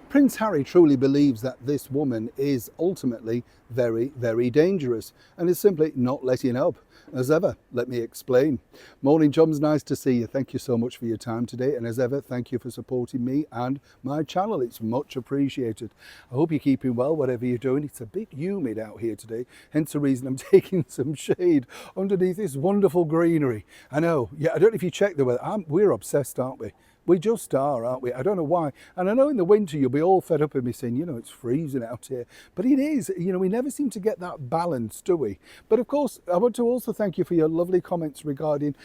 Prince Harry truly believes that this woman is ultimately very, very dangerous and is simply not letting up. As ever, let me explain. Morning, chums, nice to see you. Thank you so much for your time today. And as ever, thank you for supporting me and my channel. It's much appreciated. I hope you're keeping well, whatever you're doing. It's a bit humid out here today, hence the reason I'm taking some shade underneath this wonderful greenery. I know, yeah, I don't know if you check the weather. We're obsessed, aren't we? We just are, aren't we? I don't know why. And I know in the winter you'll be all fed up with me saying, it's freezing out here. But it is. We never seem to get that balance, do we? But of course, I want to also thank you for your lovely comments regarding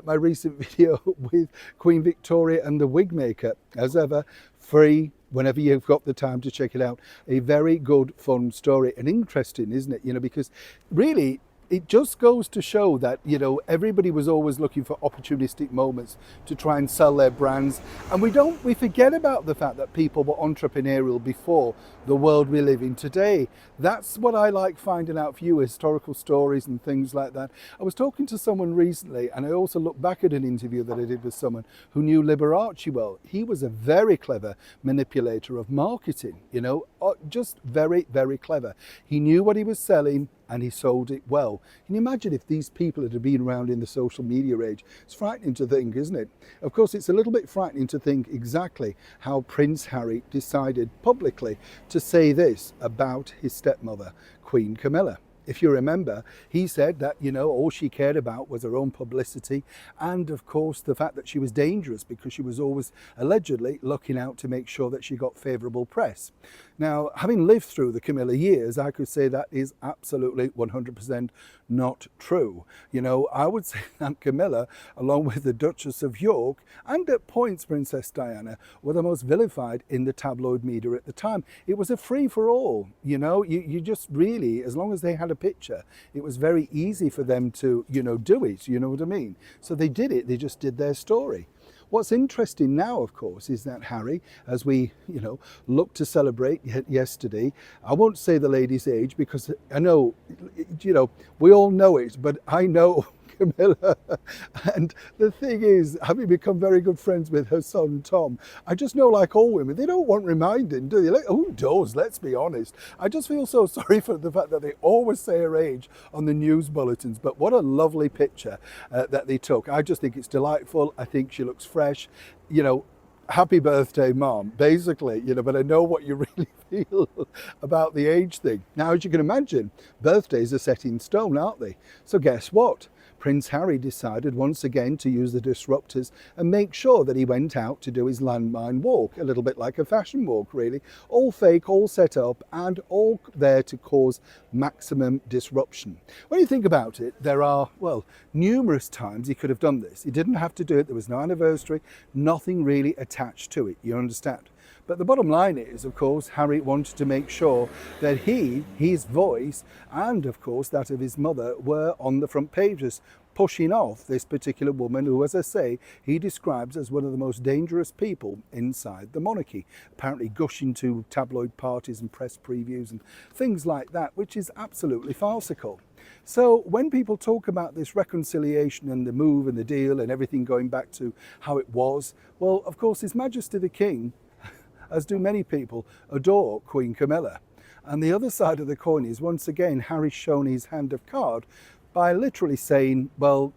my recent video with Queen Victoria and the wig maker. As ever, free whenever you've got the time to check it out. A very good, fun story, and interesting, isn't it? Because really, it just goes to show that, everybody was always looking for opportunistic moments to try and sell their brands. And we forget about the fact that people were entrepreneurial before the world we live in today. That's what I like finding out for you, historical stories and things like that. I was talking to someone recently, and I also looked back at an interview that I did with someone who knew Liberace well. He was a very clever manipulator of marketing, just very, very clever. He knew what he was selling, and he sold it well. Can you imagine if these people had been around in the social media age? It's frightening to think, isn't it? Of course, it's a little bit frightening to think exactly how Prince Harry decided publicly to say this about his stepmother, Queen Camilla. If you remember, he said that, all she cared about was her own publicity and, of course, the fact that she was dangerous because she was always allegedly looking out to make sure that she got favourable press. Now, having lived through the Camilla years, I could say that is absolutely 100% not true. I would say that Camilla, along with the Duchess of York and at points Princess Diana, were the most vilified in the tabloid media at the time. It was a free-for-all, you just really, as long as they had a picture, it was very easy for them to, do it, you know what I mean? So they did it, they just did their story. What's interesting now, of course, is that Harry, as we, look to celebrate yesterday, I won't say the lady's age because I know, we all know it, but I know Camilla. And the thing is, having become very good friends with her son Tom, I just know, like all women, they don't want reminding, do they? Like, who does? Let's be honest. I just feel so sorry for the fact that they always say her age on the news bulletins. But what a lovely picture that they took. I just think it's delightful. I think she looks fresh. Happy birthday, Mom, basically, but I know what you really feel about the age thing. Now, as you can imagine, birthdays are set in stone, aren't they? So guess what? Prince Harry decided once again to use the disruptors and make sure that he went out to do his landmine walk, a little bit like a fashion walk, really. All fake, all set up, and all there to cause maximum disruption. When you think about it, there are, numerous times he could have done this. He didn't have to do it. There was no anniversary, nothing really attached to it, you understand? But the bottom line is, of course, Harry wanted to make sure that his voice, and of course that of his mother, were on the front pages, pushing off this particular woman who, as I say, he describes as one of the most dangerous people inside the monarchy, apparently gushing to tabloid parties and press previews and things like that, which is absolutely farcical. So when people talk about this reconciliation and the move and the deal and everything going back to how it was, well, of course, His Majesty the King, as do many people, adore Queen Camilla. And the other side of the coin is, once again, Harry's shown his hand of card by literally saying, well,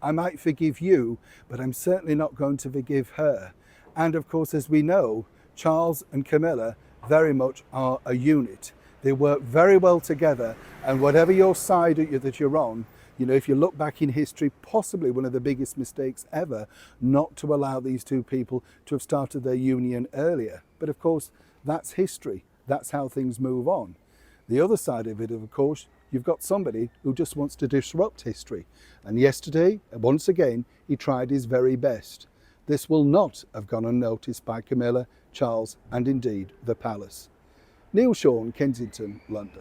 I might forgive you, but I'm certainly not going to forgive her. And of course, as we know, Charles and Camilla very much are a unit. They work very well together, and whatever your side that you're on, if you look back in history, possibly one of the biggest mistakes ever, not to allow these two people to have started their union earlier. But of course, that's history. That's how things move on. The other side of it, of course, you've got somebody who just wants to disrupt history. And yesterday, once again, he tried his very best. This will not have gone unnoticed by Camilla, Charles, and indeed the palace. Neil Sean, Kensington, London.